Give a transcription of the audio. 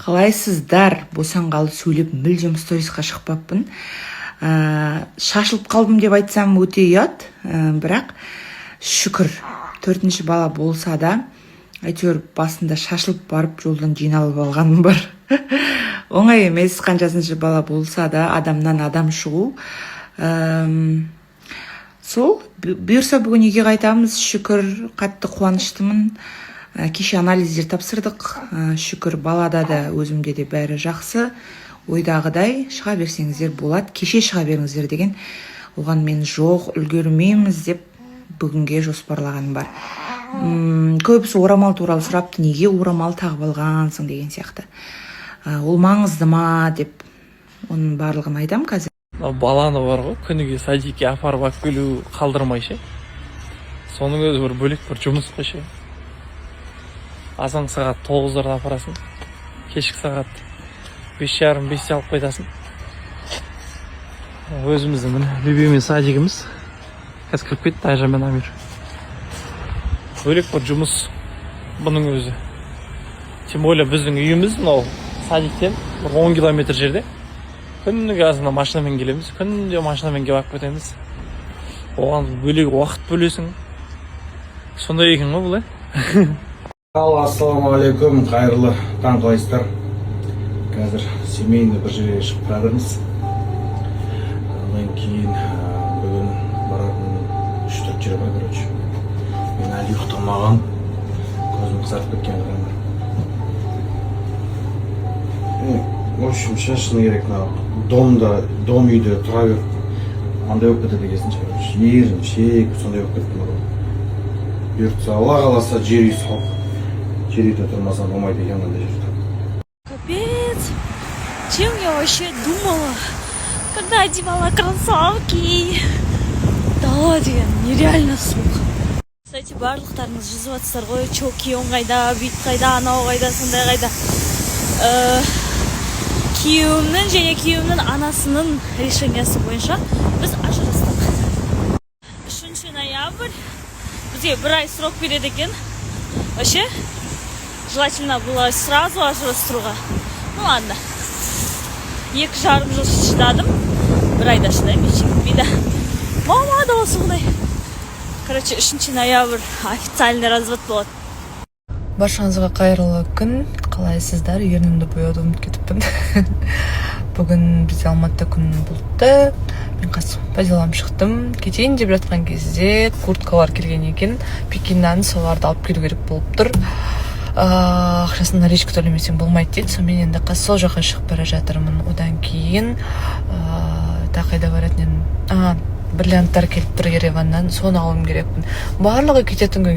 Қалайсыздар? Босанғалы сөйлеп мүлдем сторисқа шықпаппын. Шашылып қалдым деп айтсам өте ұят, бірақ шүкір 4-ші бала болса да, әйтеуір басында шашылып барып жолдан жиналып алғаным бар. Оңай емес, қаншасыншы бала болса да адамнан адам шығу. Сол, бұйырса бүгін үйге қайтамыз, шүкір, қатты қуаныштымын. Кеше анализдер тапсырдық, шүкір, балада да өзімде де бәрі жақсы. Ойдағыдай шыға берсеңіздер болады, кеше шыға беріңіздер деген. Оған мен жоқ, үлгермейміз деп бүгінге жоспарлағаным бар. Көбісі орамал туралы сұрапты, неге орамал тағып алғансың деген сияқты. Ол маңызды ма деп, оның барлығын айтам қазір. Баланы бар ғой, күніге садикке апарып алып келу қалдырмай ше. Соның өзі бір бөлек бір жұмыс қой ше. Азан сағат 9-дарда апарасын, кешкі сағат 5:30-5-те алып қайтасын. Өзіміздің міне любимый садигіміз. Қазір кіріп кетті Айжан мен Амир. Бөлек бір жұмыс бұның өзі. Тем более біздің үйіміз мынау садиктен 10 километр жерде. Күніге азында машинамен келеміз, күнде машинамен келіп алып кетеміз. Оған бөлек уақыт бөлесің. Сондай екен ғой бұл, Ассалаумағалейкум, қайырлы таң, қалайсыздар? Қазір семейный бір жерге шығып барамыз. Одан кейін бүгін баратын 3-4 жер бар, короче. Мен әлі ұйықтамаған, көзім қызарып кеткен адамдар. В общем, шашыны керек, дом үйде тұра беріп, андай болып кетеді екенсің, ерім, шек, сондай болып кеттім ғой. Бұйыртса, Алла қаласа жер үй салып. Черита тормоза болмайды екен андай жерде. Капец! Чем я вообще думала, когда одевала кроссовки? Да, деген, нереально суық. Кстати, барлықтарыңыз жазып жатсыздар ғой, күйеуің қайда, бүйт қайда, анау қайда, сондай қайда. Күйеуімнің және күйеуімнің анасының решениясы бойынша біз ажырастық. 3 ноябрь бізге 1 ай срок береді екен. Вообще, желательно было сразу ажырастыруға. Ну ладно. 2,5 жыл шыдадым. 1 айда шыдаймын, жетпейді. Мама да осы құдай. Короче, 3 ноябрь официальный развод болады. Баршаңызға қайырлы күн. Қалайсыздар? Ернімді бояуды ұмытып кетіппін. Бүгін бізде Алматыда күн бұлтты. Мен қазір по делам шықтым. Кетейін деп жатқан кезде курткалар келген екен. Пекиннан соларды алып келу керек болып тұр. Ақшасын наличка төлемесең болмайды дейді. Сонымен енді қазір сол жаққа шығып бара жатырмын. Одан кейін қайда баратын едім? Бриллианттар келіп тұр Ереваннан, соны алуым керекпін. Барлығы кететін күн